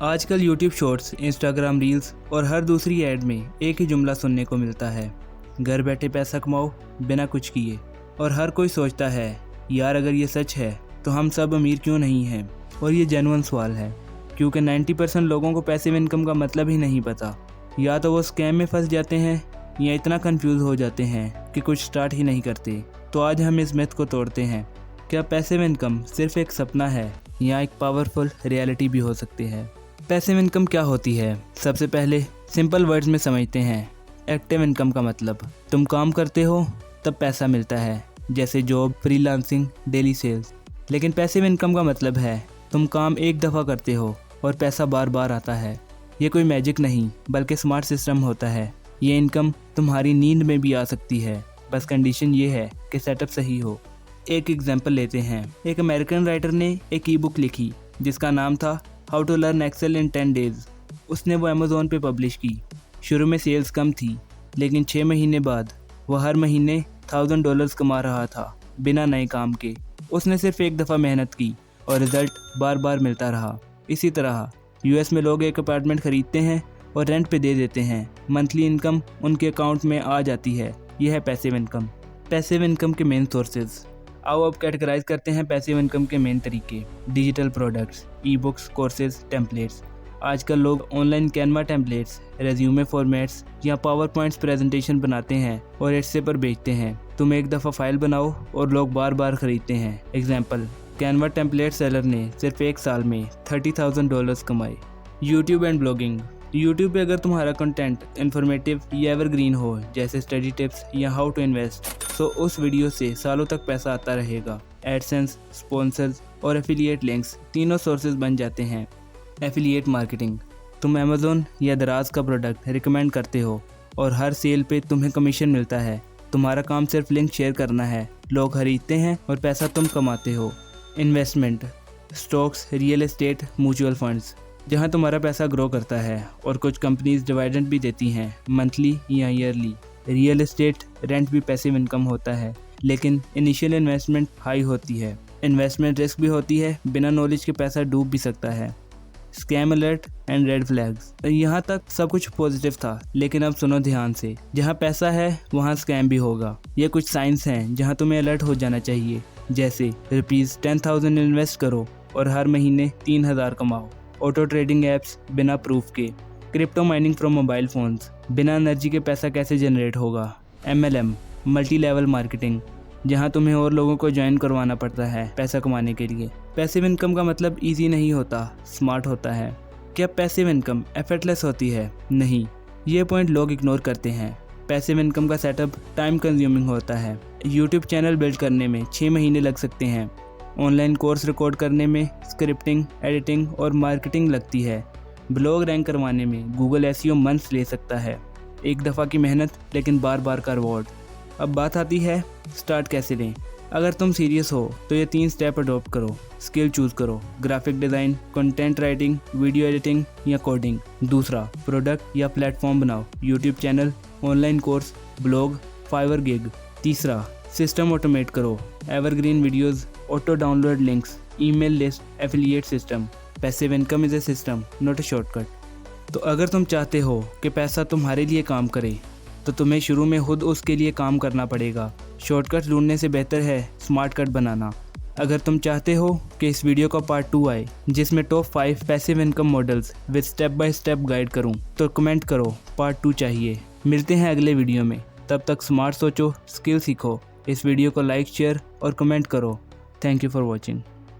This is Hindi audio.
आजकल यूट्यूब शॉर्ट्स, इंस्टाग्राम रील्स और हर दूसरी ऐड में एक ही जुमला सुनने को मिलता है, घर बैठे पैसा कमाओ बिना कुछ किए। और हर कोई सोचता है यार अगर ये सच है तो हम सब अमीर क्यों नहीं हैं। और ये जेन्युइन सवाल है क्योंकि 90% लोगों को पैसिव इनकम का मतलब ही नहीं पता। या तो वो स्कैम में फंस जाते हैं या इतना कंफ्यूज हो जाते हैं कि कुछ स्टार्ट ही नहीं करते। तो आज हम इस मिथ को तोड़ते हैं, क्या पैसिव इनकम सिर्फ एक सपना है या एक पावरफुल रियलिटी भी हो सकती है। पैसिव इनकम क्या होती है? सबसे पहले सिंपल वर्ड्स में समझते हैं। एक्टिव इनकम का मतलब तुम काम करते हो तब पैसा मिलता है, जैसे जॉब, फ्रीलांसिंग, डेली सेल्स। लेकिन पैसिव इनकम का मतलब है तुम काम एक दफ़ा करते हो और पैसा बार बार आता है। ये कोई मैजिक नहीं बल्कि स्मार्ट सिस्टम होता है। ये इनकम तुम्हारी नींद में भी आ सकती है, बस कंडीशन ये है कि सेटअप सही हो। एक एग्जांपल लेते हैं। एक अमेरिकन राइटर ने एक ई बुक लिखी जिसका नाम था how to learn Excel in 10 days. उसने वो अमेज़ोन पे पब्लिश की। शुरू में सेल्स कम थी, लेकिन 6 महीने बाद वह हर महीने $1000 कमा रहा था बिना नए काम के। उसने सिर्फ एक दफ़ा मेहनत की और रिजल्ट बार बार मिलता रहा। इसी तरह यूएस में लोग एक अपार्टमेंट खरीदते हैं और रेंट पे दे देते हैं। मंथली इनकम उनके अकाउंट में आ जाती है। यह है पैसिव इनकम। पैसिव इनकम के मेन सोर्सेज। आओ अब कैटेगराइज करते हैं पैसिव इनकम के मेन तरीके। Digital products, e books, courses, templates. आजकल लोग online Canva templates, resume formats या पावर पॉइंट्स प्रेजेंटेशन बनाते हैं और एट्से पर बेचते हैं। तुम एक दफ़ा फाइल बनाओ और लोग बार बार खरीदते हैं। एग्जाम्पल, कैनवा टेम्पलेट सेलर ने सिर्फ एक साल में $30,000 कमाए। YouTube and blogging. यूट्यूब पे अगर तुम्हारा कंटेंट इन्फॉर्मेटिव या एवरग्रीन हो, जैसे स्टडी टिप्स या हाउ टू इन्वेस्ट, तो उस वीडियो से सालों तक पैसा आता रहेगा। एडसेंस, स्पॉन्सर्स और एफिलिएट लिंक्स तीनों सोर्सेज बन जाते हैं। Affiliate marketing. तुम अमेज़न या दराज का प्रोडक्ट रिकमेंड करते हो और हर सेल पे तुम्हें कमीशन मिलता है। तुम्हारा काम सिर्फ लिंक शेयर करना है, लोग खरीदते हैं और पैसा तुम कमाते हो। Investment. Stocks, real estate, mutual funds, जहां तुम्हारा पैसा ग्रो करता है और कुछ कंपनीज डिविडेंड भी देती हैं, मंथली या ईयरली। रियल एस्टेट रेंट भी पैसिव इनकम होता है, लेकिन इनिशियल इन्वेस्टमेंट हाई होती है। इन्वेस्टमेंट रिस्क भी होती है, बिना नॉलेज के पैसा डूब भी सकता है। Scam alert and red flags. यहाँ तक सब कुछ पॉजिटिव था, लेकिन अब सुनो ध्यान से। जहाँ पैसा है वहाँ स्कैम भी होगा। ये कुछ साइंस हैं जहाँ तुम्हें अलर्ट हो जाना चाहिए, जैसे ₹10,000 इन्वेस्ट करो और हर महीने 3,000 कमाओ। ऑटो ट्रेडिंग ऐप्स बिना प्रूफ के। Crypto mining from mobile phones, बिना एनर्जी के पैसा कैसे जनरेट होगा। MLM, मल्टी लेवल मार्केटिंग, जहां तुम्हें और लोगों को ज्वाइन करवाना पड़ता है पैसा कमाने के लिए। पैसिव इनकम का मतलब इजी नहीं होता, स्मार्ट होता है। क्या पैसिव इनकम एफर्टलेस होती है? नहीं, ये पॉइंट लोग इग्नोर करते हैं। पैसिव इनकम का सेटअप टाइम कंज्यूमिंग होता है। यूट्यूब चैनल बिल्ड करने में 6 महीने लग सकते हैं। ऑनलाइन कोर्स रिकॉर्ड करने में स्क्रिप्टिंग, एडिटिंग और मार्केटिंग लगती है। ब्लॉग रैंक करवाने में गूगल SEO मंथ्स ले सकता है। एक दफ़ा की मेहनत लेकिन बार बार का रिवॉर्ड। अब बात आती है स्टार्ट कैसे लें। अगर तुम सीरियस हो तो ये 3 स्टेप अडॉप्ट करो। स्किल चूज़ करो, graphic design, content writing, video editing या कोडिंग। दूसरा, प्रोडक्ट या प्लेटफॉर्म बनाओ, YouTube channel, online course, blog, Fiverr gig. तीसरा, सिस्टम ऑटोमेट करो, evergreen videos, auto download links, email list, affiliate system. Passive income is a system, not a shortcut. तो अगर तुम चाहते हो कि पैसा तुम्हारे लिए काम करे, तो तुम्हें शुरू में खुद उसके लिए काम करना पड़ेगा। शॉर्टकट ढूंढने से बेहतर है स्मार्ट कट बनाना। अगर तुम चाहते हो कि इस वीडियो का पार्ट 2 आए, जिसमें top 5 passive income models with step by step guide करूं, तो कमेंट करो पार्ट 2 चाहिए। मिलते हैं अगले वीडियो में। तब तक स्मार्ट सोचो, स्किल सीखो। इस वीडियो को लाइक, शेयर और कमेंट करो। Thank you for watching.